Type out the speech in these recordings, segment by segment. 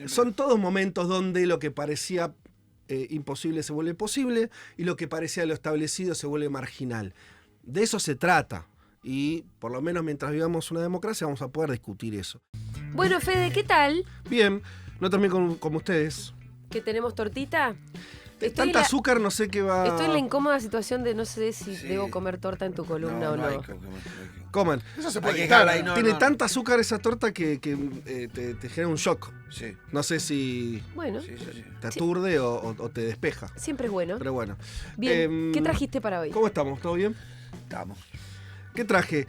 son todos momentos donde lo que parecía imposible se vuelve posible y lo que parecía lo establecido se vuelve marginal. De eso se trata. Y por lo menos mientras vivamos una democracia vamos a poder discutir eso. Bueno, Fede, ¿qué tal? Bien, no también como ustedes. ¿Que tenemos tortita? Tanta azúcar, no sé qué va... Estoy en la incómoda situación de no sé si debo comer torta en tu columna o no. Coman. Eso se puede quitar. Tiene tanta azúcar esa torta que te genera un shock. Sí. No sé si Bueno, te aturde o te despeja. siempre es bueno. Pero bueno. Bien, ¿qué trajiste para hoy? ¿Cómo estamos? ¿Todo bien? Estamos. ¿Qué traje?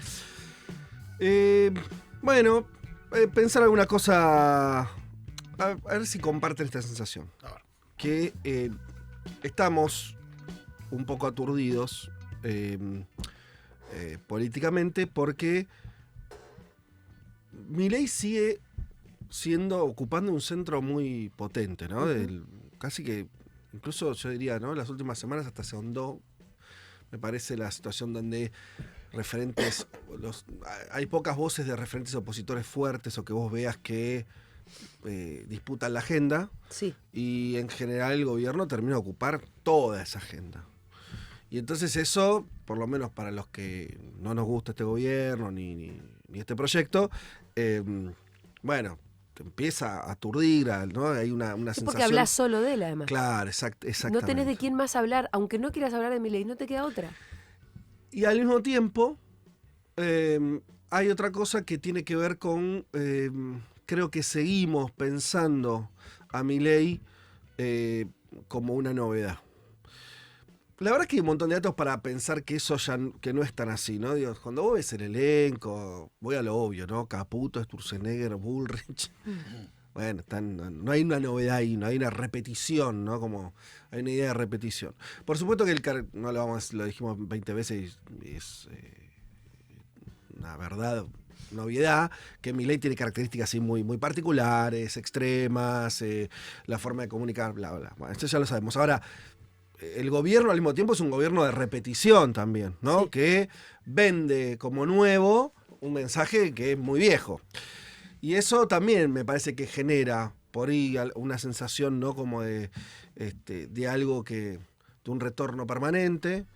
Bueno, pensar alguna cosa... A ver si comparten esta sensación. A ver. Que estamos un poco aturdidos políticamente porque Milei sigue ocupando un centro muy potente, ¿no? Casi que, incluso yo diría, ¿no? Las últimas semanas hasta se ahondó, me parece, la situación donde referentes, hay pocas voces de referentes opositores fuertes o que vos veas que disputan la agenda. Sí. Y en general el gobierno termina de ocupar toda esa agenda. Y entonces eso, por lo menos para los que no nos gusta este gobierno ni este proyecto, bueno, te empieza a aturdir, ¿no? Hay una sensación... Porque hablas solo de él, además. Claro, exactamente. No tenés de quién más hablar, aunque no quieras hablar de Milei, no te queda otra. Y al mismo tiempo, hay otra cosa que tiene que ver con... creo que seguimos pensando a Milei como una novedad. La verdad es que hay un montón de datos para pensar que eso ya que no es tan así, ¿no? Digo, cuando vos ves el elenco, voy a lo obvio, ¿no? Caputo, Sturzenegger, Bullrich. Bueno, no hay una novedad ahí, no hay una repetición, ¿no? Como hay una idea de repetición. Por supuesto que lo dijimos 20 veces y es una verdad, una obviedad, que Milei tiene características así muy, muy particulares, extremas, la forma de comunicar, bla, bla. Bueno, esto ya lo sabemos. Ahora, el gobierno al mismo tiempo es un gobierno de repetición también, ¿no? Sí. Que vende como nuevo un mensaje que es muy viejo. Y eso también me parece que genera por ahí una sensación, ¿no? Como de algo de un retorno permanente,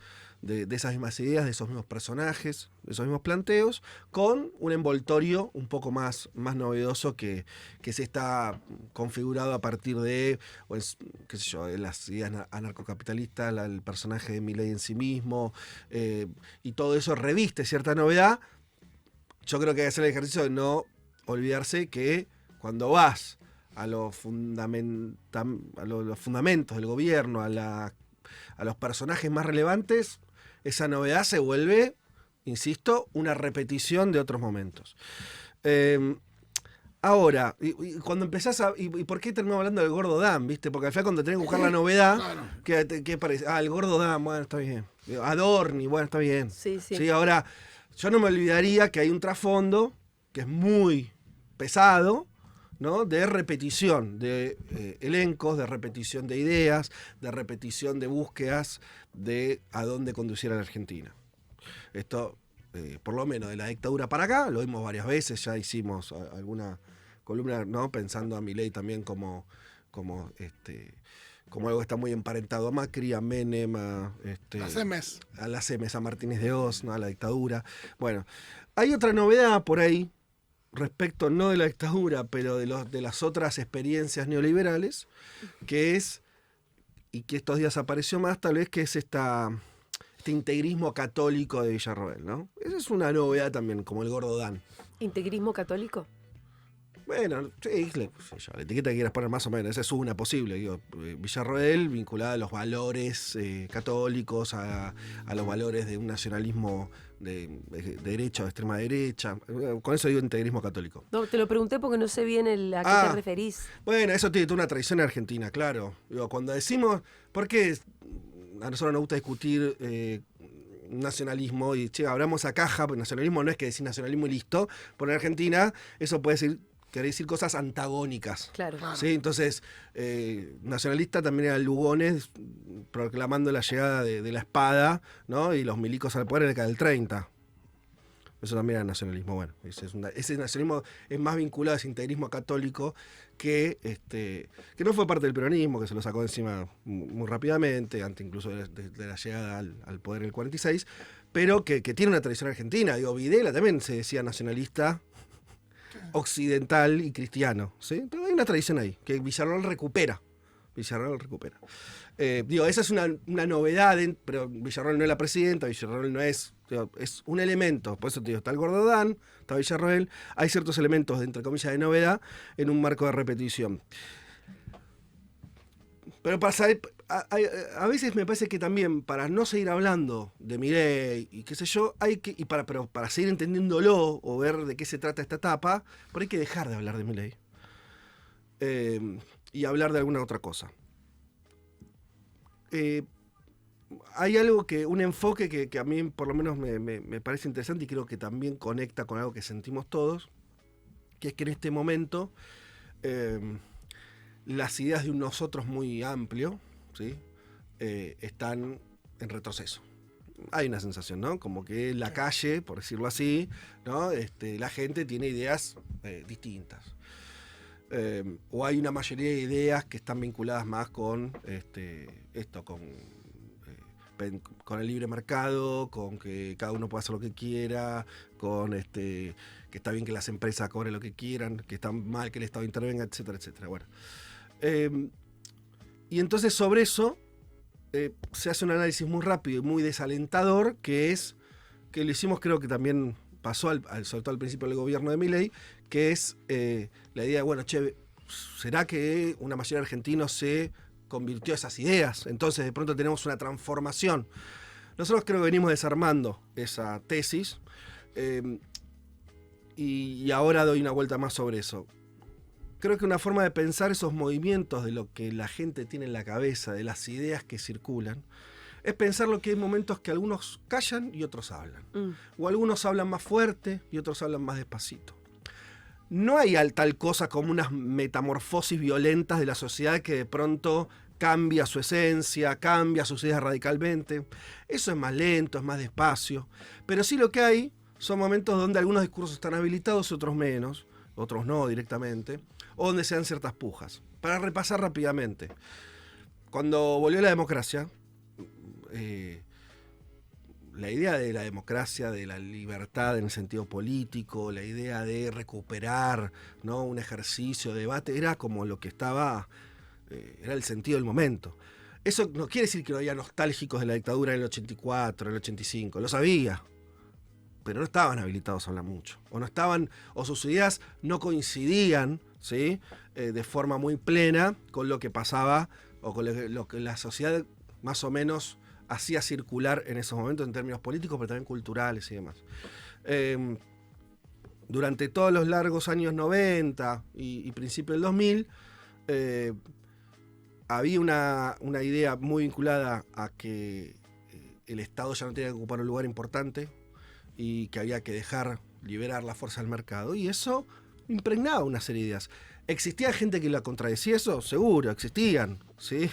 de esas mismas ideas, de esos mismos personajes, de esos mismos planteos, con un envoltorio un poco más novedoso que se está configurado a partir de, pues, qué sé yo, las ideas anarcocapitalistas, el personaje de Milei en sí mismo, y todo eso reviste cierta novedad. Yo creo que hay que hacer el ejercicio de no olvidarse que cuando vas a los fundamentos del gobierno, a los personajes más relevantes, esa novedad se vuelve, insisto, una repetición de otros momentos. Ahora, y cuando empezás ¿y por qué terminamos hablando del Gordo Dan? ¿Viste? Porque al final cuando tenés que buscar la novedad, ¿qué parece? El Gordo Dan, bueno, está bien. Adorni, bueno, está bien. Sí, ahora, yo no me olvidaría que hay un trasfondo que es muy pesado, ¿no? De repetición de elencos, de repetición de ideas, de repetición de búsquedas de a dónde conducir a la Argentina. Esto, por lo menos de la dictadura para acá, lo vimos varias veces, ya hicimos alguna columna, ¿no? Pensando a Milei también como algo que está muy emparentado a Macri, a Menem, las Emes. A las Emes, a Martínez de Oz, ¿no? A la dictadura. Bueno, hay otra novedad por ahí, respecto no de la dictadura, pero de las otras experiencias neoliberales, que es, y que estos días apareció más, tal vez, que es este integrismo católico de Villarroel, ¿no? Esa es una novedad también, como el Gordo Dan. ¿Integrismo católico? Bueno, sí, la etiqueta que quieras poner más o menos, esa es una posible. Digo, Villarroel vinculada a los valores católicos, a los valores de un nacionalismo de derecha o de extrema derecha. Con eso digo integrismo católico. No, te lo pregunté porque no sé bien a qué te referís. Bueno, eso tiene toda una tradición en Argentina, claro. Digo, cuando decimos, ¿por qué a nosotros nos gusta discutir nacionalismo? Y abramos a caja, porque nacionalismo no es que decir nacionalismo y listo. Por en Argentina eso puede querer decir cosas antagónicas. Claro. ¿Sí? Entonces, nacionalista también era Lugones proclamando la llegada de la espada, ¿no? Y los milicos al poder en la década del 30. Eso también era nacionalismo. Bueno, ese nacionalismo es más vinculado a ese integrismo católico que no fue parte del peronismo, que se lo sacó encima muy rápidamente, antes incluso de la llegada al poder en el 46, pero que tiene una tradición argentina. Digo, Videla también se decía nacionalista occidental y cristiano, ¿sí? Pero hay una tradición ahí, que Villarroel recupera. Esa es una novedad, pero Villarroel no es la presidenta, Villarroel no es un elemento, por eso te digo, está el Gordodán, está Villarroel, hay ciertos elementos de, entre comillas, de novedad en un marco de repetición. Pero a veces me parece que también, para no seguir hablando de Milei y qué sé yo, pero para seguir entendiéndolo o ver de qué se trata esta etapa, por ahí hay que dejar de hablar de Milei y hablar de alguna otra cosa. Hay algo un enfoque que a mí por lo menos me parece interesante y creo que también conecta con algo que sentimos todos, que es que en este momento las ideas de un nosotros muy amplio, ¿sí? Están en retroceso. Hay una sensación, ¿no? Como que la calle, por decirlo así, ¿no? La gente tiene ideas distintas. O hay una mayoría de ideas que están vinculadas más con con el libre mercado, con que cada uno pueda hacer lo que quiera, con que está bien que las empresas cobren lo que quieran, que está mal que el Estado intervenga, etcétera, etcétera. Bueno. Y entonces sobre eso se hace un análisis muy rápido y muy desalentador, que lo hicimos, creo que también pasó sobre todo al principio del gobierno de Milei, que es la idea de, bueno, ¿será que una mayoría de argentinos se convirtió a esas ideas? Entonces de pronto tenemos una transformación. Nosotros creo que venimos desarmando esa tesis y ahora doy una vuelta más sobre eso. Creo que una forma de pensar esos movimientos de lo que la gente tiene en la cabeza, de las ideas que circulan, es pensar lo que hay momentos que algunos callan y otros hablan. O algunos hablan más fuerte y otros hablan más despacito. No hay tal cosa como unas metamorfosis violentas de la sociedad que de pronto cambia su esencia, cambia sus ideas radicalmente. Eso es más lento, es más despacio. Pero sí lo que hay son momentos donde algunos discursos están habilitados y otros menos, otros no directamente, o donde se dan ciertas pujas. Para repasar rápidamente, cuando volvió la democracia, la idea de la democracia, de la libertad en el sentido político, la idea de recuperar, ¿no?, un ejercicio de debate, era como lo que estaba, era el sentido del momento. Eso no quiere decir que no había nostálgicos de la dictadura en el 84, en el 85, lo sabía, pero no estaban habilitados a hablar mucho, o sus ideas no coincidían, ¿sí?, de forma muy plena con lo que pasaba o con lo que la sociedad más o menos hacía circular en esos momentos en términos políticos, pero también culturales y demás. Durante todos los largos años 90 y principios del 2000, había una idea muy vinculada a que el Estado ya no tenía que ocupar un lugar importante y que había que liberar la fuerza del mercado. Y eso impregnaba una serie de ideas. ¿Existía gente que la contradecía eso? Seguro, existían, ¿sí?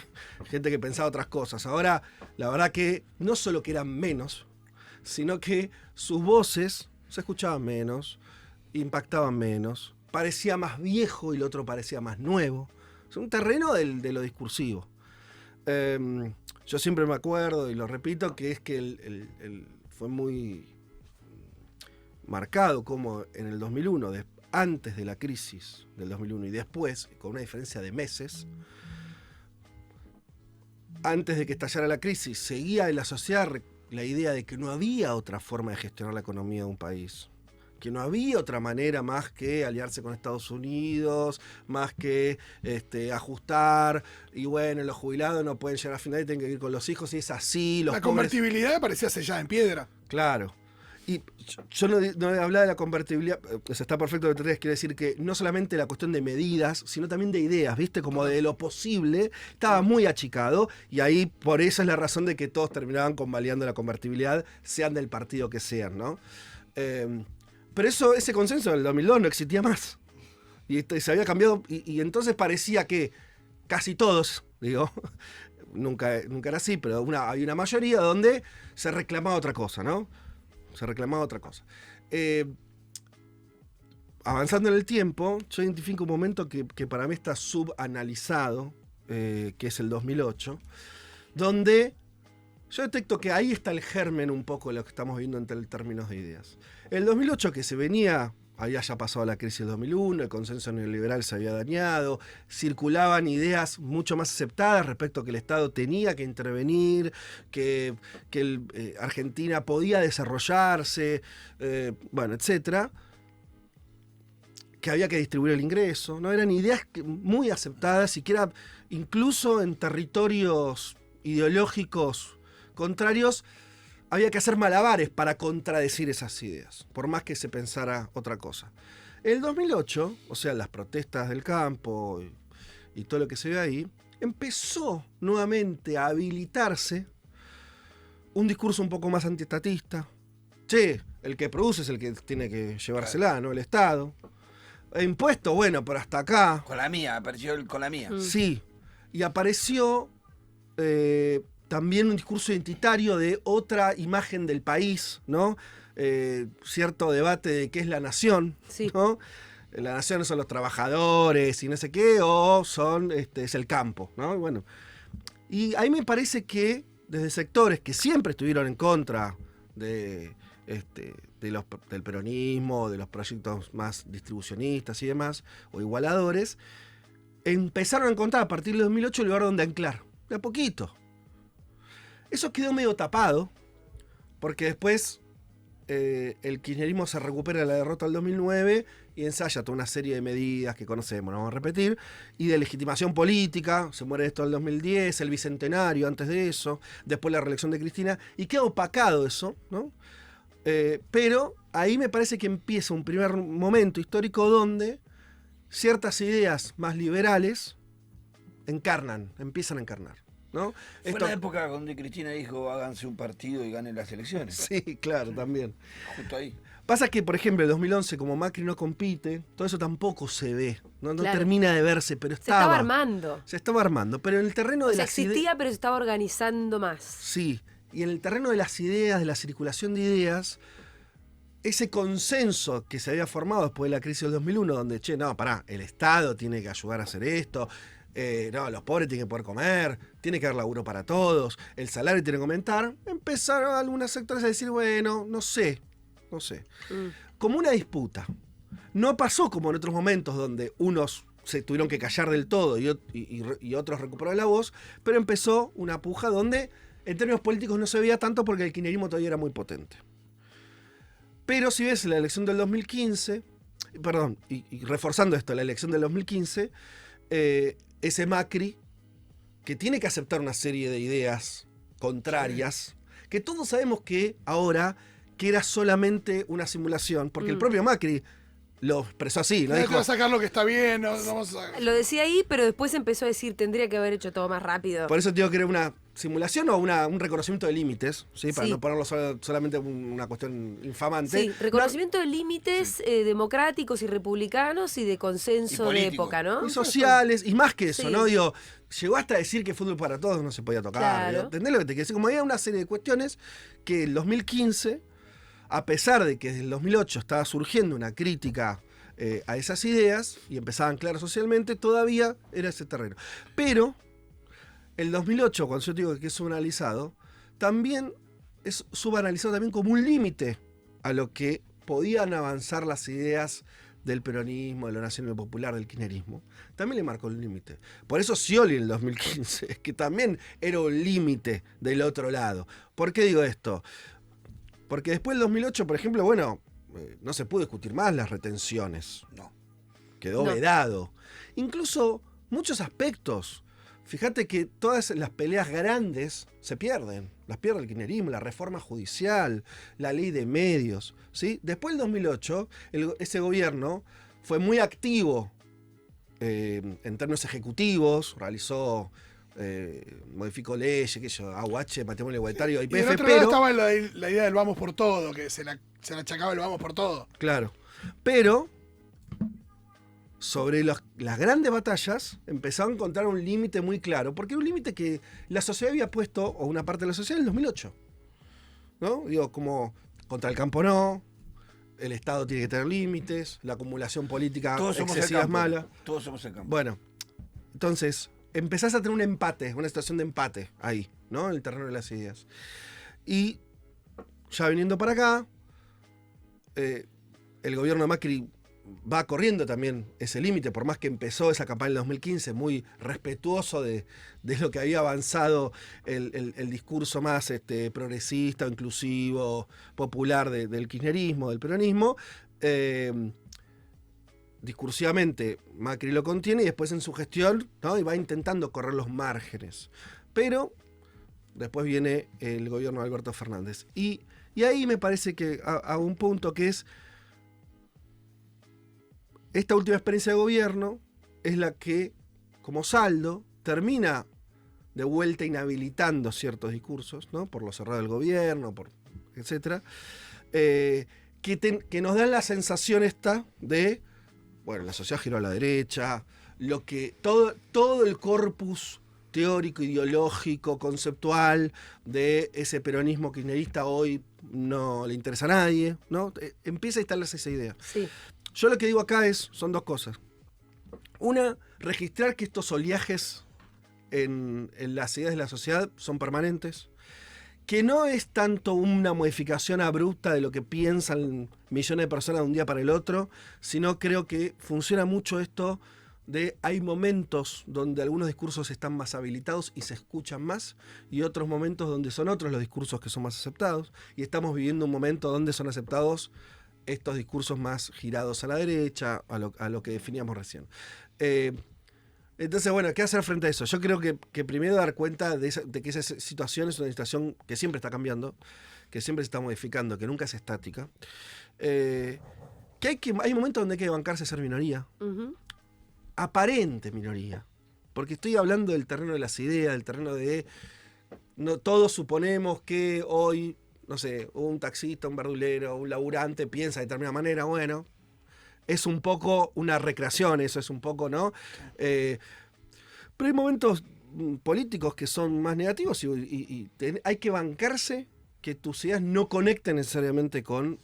Gente que pensaba otras cosas. Ahora, la verdad que no solo que eran menos, sino que sus voces se escuchaban menos, impactaban menos, parecía más viejo y el otro parecía más nuevo. Es un terreno de lo discursivo. Yo siempre me acuerdo, y lo repito, que es que fue muy marcado como en el 2001, antes de la crisis del 2001 y después, con una diferencia de meses, antes de que estallara la crisis, seguía en la sociedad la idea de que no había otra forma de gestionar la economía de un país, que no había otra manera más que aliarse con Estados Unidos, más que ajustar, y bueno, los jubilados no pueden llegar a final y tienen que ir con los hijos, y es así. La convertibilidad parecía sellada en piedra. Claro. Y yo no hablaba de la convertibilidad, está perfecto lo que te quiere decir que no solamente la cuestión de medidas, sino también de ideas, ¿viste? Como de lo posible, estaba muy achicado, y ahí por eso es la razón de que todos terminaban convalidando la convertibilidad, sean del partido que sean, ¿no? Pero ese consenso del 2002 no existía más. Y se había cambiado, y entonces parecía que casi todos, digo, nunca era así, pero había una mayoría donde se reclamaba otra cosa, ¿no? Se reclamaba otra cosa. avanzando en el tiempo, yo identifico un momento que para mí está subanalizado, que es el 2008, donde yo detecto que ahí está el germen un poco de lo que estamos viendo en términos de ideas. El 2008 que se venía, había ya pasado la crisis del 2001, el consenso neoliberal se había dañado, circulaban ideas mucho más aceptadas respecto a que el Estado tenía que intervenir, que Argentina podía desarrollarse, bueno, etcétera, que había que distribuir el ingreso, ¿no? Eran ideas muy aceptadas y que era incluso en territorios ideológicos contrarios había que hacer malabares para contradecir esas ideas, por más que se pensara otra cosa. El 2008, o sea, las protestas del campo y todo lo que se ve ahí, empezó nuevamente a habilitarse un discurso un poco más antiestatista. Che, el que produce es el que tiene que llevársela, ¿no? El Estado. Impuesto, bueno, pero hasta acá. Con la mía, apareció con la mía. Sí, y apareció también un discurso identitario de otra imagen del país, ¿no? Cierto debate de qué es la nación, Sí. ¿no? La nación son los trabajadores y no sé qué, o es el campo, ¿no? Bueno, y ahí me parece que desde sectores que siempre estuvieron en contra del peronismo, de los proyectos más distribucionistas y demás, o igualadores, empezaron a encontrar a partir del 2008 el lugar donde anclar, de a poquito. Eso quedó medio tapado, porque después el kirchnerismo se recupera de la derrota del 2009 y ensaya toda una serie de medidas que conocemos, no vamos a repetir, y de legitimación política, se muere esto en el 2010, el bicentenario antes de eso, después la reelección de Cristina, y queda opacado eso, ¿no? Pero ahí me parece que empieza un primer momento histórico donde ciertas ideas más liberales empiezan a encarnar, ¿no? Fue la época donde Cristina dijo háganse un partido y ganen las elecciones. Sí, claro, también. Justo ahí. Pasa que, por ejemplo, en 2011, como Macri no compite, todo eso tampoco se ve, no Claro. termina de verse, pero Se estaba armando. Se estaba armando, pero en el terreno O de sea, las ideas... existía, pero se estaba organizando más. Sí, y en el terreno de las ideas, de la circulación de ideas, ese consenso que se había formado después de la crisis del 2001, donde, el Estado tiene que ayudar a hacer esto, los pobres tienen que poder comer, tiene que haber laburo para todos, el salario tiene que aumentar, empezaron algunos sectores a decir, bueno, no sé, como una disputa. No pasó como en otros momentos donde unos se tuvieron que callar del todo y otros recuperaron la voz, pero empezó una puja donde en términos políticos no se veía tanto porque el kirchnerismo todavía era muy potente. Pero si ves la elección del 2015, y reforzando esto, la elección del 2015, ese Macri, que tiene que aceptar una serie de ideas contrarias, que todos sabemos que ahora que era solamente una simulación, porque el propio Macri lo expresó así, ¿no? Dijo, sacar lo que está bien, no vamos a... Lo decía ahí, pero después empezó a decir, tendría que haber hecho todo más rápido. Por eso digo que era una simulación o un reconocimiento de límites, ¿sí? Para Sí. no ponerlo solamente una cuestión infamante. Sí, reconocimiento de límites democráticos y republicanos y de consenso Y de político. época, ¿no? Y sociales, y más que eso, Sí. ¿no? Digo, llegó hasta decir que fútbol para todos no se podía tocar. Claro. Digo, ¿entendés lo que te quiero decir? Como había una serie de cuestiones que en 2015, a pesar de que desde el 2008 estaba surgiendo una crítica a esas ideas y empezaban claras socialmente, todavía era ese terreno. Pero el 2008, cuando yo digo que es subanalizado, también es subanalizado también como un límite a lo que podían avanzar las ideas del peronismo, de la nacionalismo popular, del kirchnerismo. También le marcó el límite. Por eso Scioli en el 2015, que también era un límite del otro lado. ¿Por qué digo esto? Porque después del 2008, por ejemplo, no se pudo discutir más las retenciones. No. Quedó No. vedado. Incluso muchos aspectos. Fíjate que todas las peleas grandes se pierden. Las pierde el kirchnerismo, la reforma judicial, la ley de medios, ¿sí? Después del 2008, ese gobierno fue muy activo en términos ejecutivos, modificó leyes, AUH, matrimonio igualitario, Y YPF, del otro lado pero... estaba la idea del vamos por todo, que se la achacaba el vamos por todo. Claro, pero sobre las grandes batallas empezaron a encontrar un límite muy claro, porque era un límite que la sociedad había puesto, o una parte de la sociedad, en el 2008. ¿No? Digo, como contra el campo no, el Estado tiene que tener límites, la acumulación política Todos somos el excesiva es campo. mala. Todos somos el campo. Bueno, entonces, empezás a tener un empate, una situación de empate ahí, ¿no? En el terreno de las ideas. Y ya viniendo para acá, el gobierno de Macri va corriendo también ese límite, por más que empezó esa campaña en el 2015 muy respetuoso de lo que había avanzado el discurso más progresista, inclusivo, popular del kirchnerismo, del peronismo. Discursivamente Macri lo contiene y después en su gestión, ¿no? Y va intentando correr los márgenes. Pero después viene el gobierno de Alberto Fernández. Y ahí me parece que a un punto que es esta última experiencia de gobierno es la que, como saldo, termina de vuelta inhabilitando ciertos discursos, ¿no? Por lo cerrado del gobierno, etc. Que nos dan la sensación esta de, bueno, la sociedad giró a la derecha, todo el corpus teórico, ideológico, conceptual de ese peronismo kirchnerista hoy no le interesa a nadie, ¿no? Empieza a instalarse esa idea. Sí. Yo lo que digo acá son dos cosas. Una, registrar que estos oleajes en las ideas de la sociedad son permanentes, que no es tanto una modificación abrupta de lo que piensan millones de personas de un día para el otro, sino creo que funciona mucho esto de hay momentos donde algunos discursos están más habilitados y se escuchan más, y otros momentos donde son otros los discursos que son más aceptados, y estamos viviendo un momento donde son aceptados estos discursos más girados a la derecha, a lo que definíamos recién. Entonces, bueno, ¿qué hacer frente a eso? Yo creo que primero dar cuenta de que esa situación es una situación que siempre está cambiando, que siempre se está modificando, que nunca es estática. Que hay momentos donde hay que bancarse a ser minoría. Ujú. Aparente minoría. Porque estoy hablando del terreno de las ideas, del terreno de... No, todos suponemos que hoy, no sé, un taxista, un verdulero, un laburante piensa de determinada manera, bueno, es un poco una recreación, eso es un poco, ¿no? Pero hay momentos políticos que son más negativos y hay que bancarse que tus ideas no conecten necesariamente con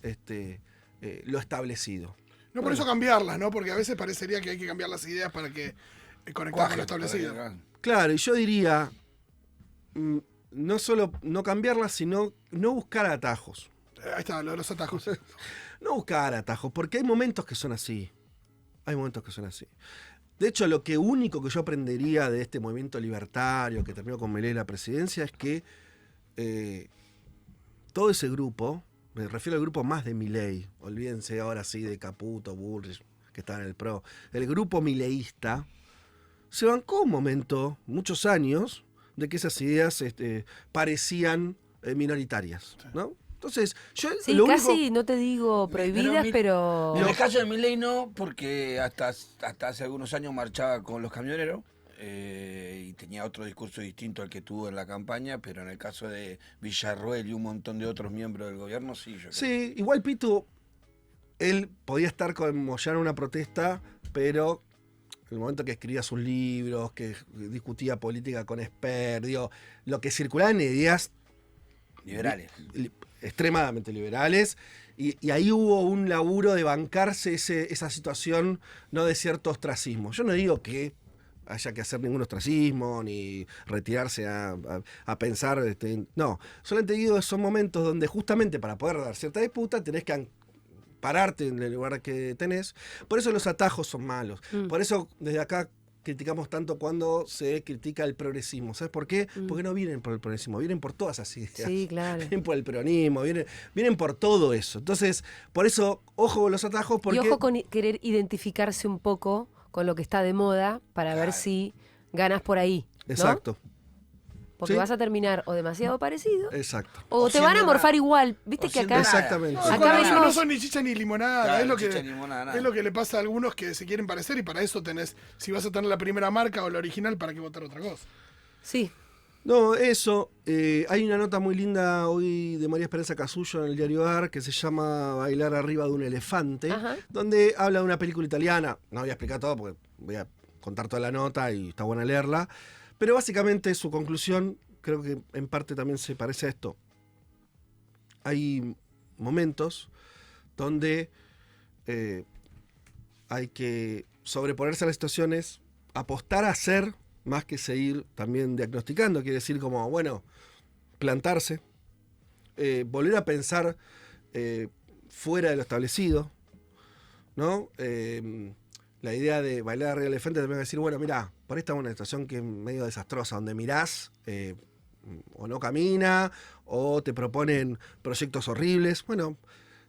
lo establecido. No por eso cambiarlas, ¿no? Porque a veces parecería que hay que cambiar las ideas para que conectar con lo establecido. Claro, y yo diría, no solo no cambiarlas, sino no buscar atajos. Ahí está, lo de los atajos. No buscar atajos, porque hay momentos que son así. Hay momentos que son así. De hecho, lo único que yo aprendería de este movimiento libertario que terminó con Milei la presidencia es que todo ese grupo, me refiero al grupo más de Milei, olvídense ahora sí de Caputo, Bullrich, que está en el PRO, el grupo mileísta se bancó un momento, muchos años, de que esas ideas parecían minoritarias, ¿no? Entonces, yo Sí, lo casi único... no te digo prohibidas, pero... En el caso de Milei no, porque hasta hace algunos años marchaba con los camioneros y tenía otro discurso distinto al que tuvo en la campaña, pero en el caso de Villarruel y un montón de otros miembros del gobierno, sí, yo creo. Sí, igual Pitu, él podía estar como ya en una protesta, pero en el momento que escribía sus libros, que discutía política con Esper, digo, lo que circulaba en ideas Liberales. extremadamente liberales, y ahí hubo un laburo de bancarse esa situación, no de cierto ostracismo. Yo no digo que haya que hacer ningún ostracismo, ni retirarse a pensar, no, solamente digo que son momentos donde justamente para poder dar cierta disputa tenés que pararte en el lugar que tenés. Por eso los atajos son malos. Por eso desde acá criticamos tanto cuando se critica el progresismo. ¿Sabes por qué? Porque no vienen por el progresismo, vienen por todas esas ideas. Sí, claro. Vienen por el peronismo, vienen por todo eso. Entonces, por eso, ojo con los atajos, porque... Y ojo con querer identificarse un poco con lo que está de moda para ver si ganas por ahí, ¿no? Exacto. Porque Sí. vas a terminar o demasiado parecido Exacto. o te siendo van a morfar nada. igual. Viste O que siendo acá... nada. Exactamente. No, Acá con eso venimos- no son ni chicha ni limonada. Claro, es, lo chicha que, ni limonada, nada. es lo que le pasa a algunos que se quieren parecer y para eso tenés, si vas a tener la primera marca o la original, ¿para qué votar otra cosa? Sí, No, eso. Hay una nota muy linda hoy de María Esperanza Casullo en el diario AR que se llama Bailar arriba de un elefante, Ajá. donde habla de una película italiana. No voy a explicar todo porque voy a contar toda la nota y está buena leerla. Pero básicamente su conclusión, creo que en parte también se parece a esto. Hay momentos donde hay que sobreponerse a las situaciones, apostar a hacer más que seguir también diagnosticando, quiere decir como, bueno, plantarse, volver a pensar fuera de lo establecido, ¿no? La idea de bailar arriba del elefante también va a decir, bueno, mirá, por ahí estamos en una situación que es medio desastrosa, donde mirás o no camina, o te proponen proyectos horribles. Bueno,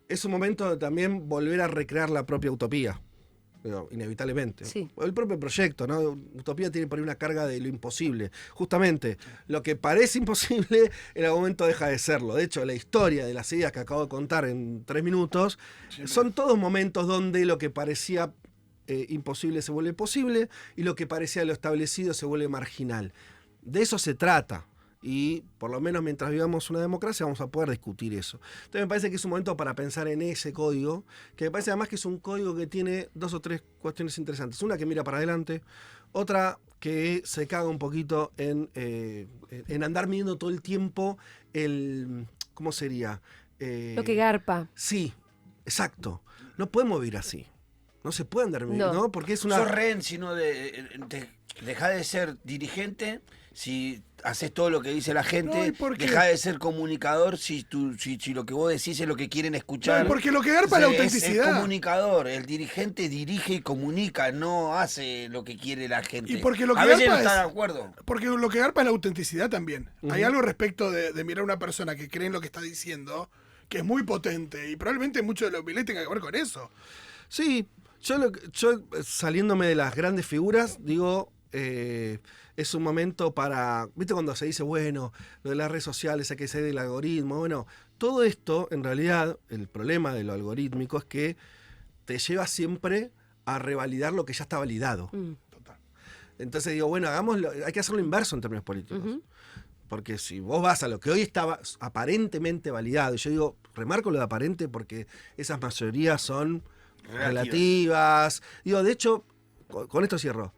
es un momento de también volver a recrear la propia utopía, digo, inevitablemente. Sí. El propio proyecto, ¿no? Utopía tiene por ahí una carga de lo imposible. Justamente, lo que parece imposible en algún momento deja de serlo. De hecho, la historia de las ideas que acabo de contar en 3 minutos son todos momentos donde lo que parecía imposible se vuelve posible y lo que parecía lo establecido se vuelve marginal. De eso se trata. Y por lo menos mientras vivamos una democracia vamos a poder discutir eso. Entonces me parece que es un momento para pensar en ese código, que me parece además que es un código que tiene 2 o 3 cuestiones interesantes. Una que mira para adelante, otra que se caga un poquito en andar midiendo todo el tiempo el... ¿Cómo sería? Lo que garpa. Sí, exacto. No podemos vivir así. No se puede andar midiendo, ¿no? Porque es una... Sos rehén, sino dejá de ser dirigente si haces todo lo que dice la gente, dejá de ser comunicador si lo que vos decís es lo que quieren escuchar. No, porque lo que garpa es la autenticidad. Es comunicador, el dirigente dirige y comunica, no hace lo que quiere la gente. Y porque lo que a veces no garpa está de acuerdo. Porque lo que garpa es la autenticidad también. Hay algo respecto de mirar a una persona que cree en lo que está diciendo, que es muy potente, y probablemente mucho de lo que Milei tenga que ver con eso. Sí, yo saliéndome de las grandes figuras, digo, es un momento para, ¿viste cuando se dice, bueno, lo de las redes sociales, hay que ser del algoritmo? Bueno, todo esto, en realidad, el problema de lo algorítmico es que te lleva siempre a revalidar lo que ya está validado. Total. Entonces digo, bueno, hagámoslo, hay que hacerlo inverso en términos políticos. Porque si vos vas a lo que hoy estaba aparentemente validado, y yo digo, remarco lo de aparente porque esas mayorías son relativas. Digo, de hecho, con esto cierro.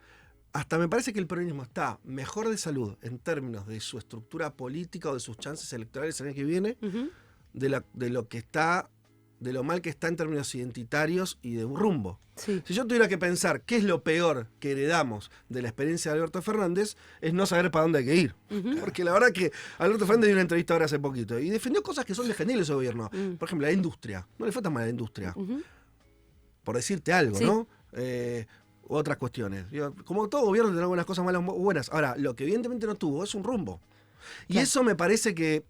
Hasta me parece que el peronismo está mejor de salud en términos de su estructura política o de sus chances electorales el año que viene, de lo mal que está en términos identitarios y de un rumbo. Sí. Si yo tuviera que pensar qué es lo peor que heredamos de la experiencia de Alberto Fernández, es no saber para dónde hay que ir. Porque la verdad que Alberto Fernández dio una entrevista ahora hace poquito y defendió cosas que son defendibles de su gobierno. Por ejemplo, la industria. No le falta mal a la industria. Por decirte algo, ¿no? Otras cuestiones. Digo, como todo gobierno tiene algunas cosas malas o buenas. Ahora, lo que evidentemente no tuvo es un rumbo. Y eso me parece que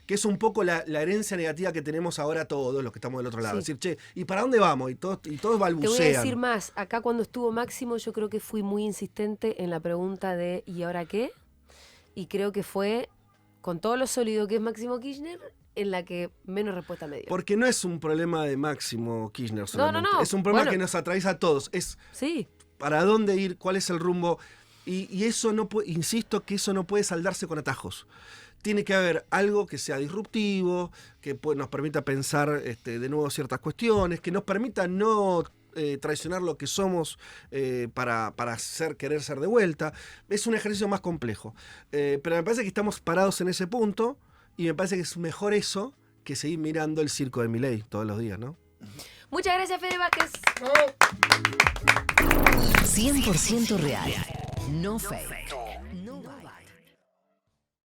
es un poco la herencia negativa que tenemos ahora todos los que estamos del otro lado. Es decir, che, ¿y para dónde vamos? Y todos balbucean. Te voy a decir más. Acá cuando estuvo Máximo yo creo que fui muy insistente en la pregunta de ¿y ahora qué? Y creo que fue, con todo lo sólido que es Máximo Kirchner, en la que menos respuesta me dio. Porque no es un problema de Máximo Kirchner solamente. No. Es un problema que nos atraviesa a todos. Es para dónde ir, cuál es el rumbo. Y eso no puede, insisto que eso no puede saldarse con atajos. Tiene que haber algo que sea disruptivo, que nos permita pensar de nuevo ciertas cuestiones, que nos permita no traicionar lo que somos para querer ser de vuelta. Es un ejercicio más complejo. Pero me parece que estamos parados en ese punto y me parece que es mejor eso que seguir mirando el circo de Milei todos los días, ¿no? Muchas gracias, Fede Vázquez. 100% real, no fake.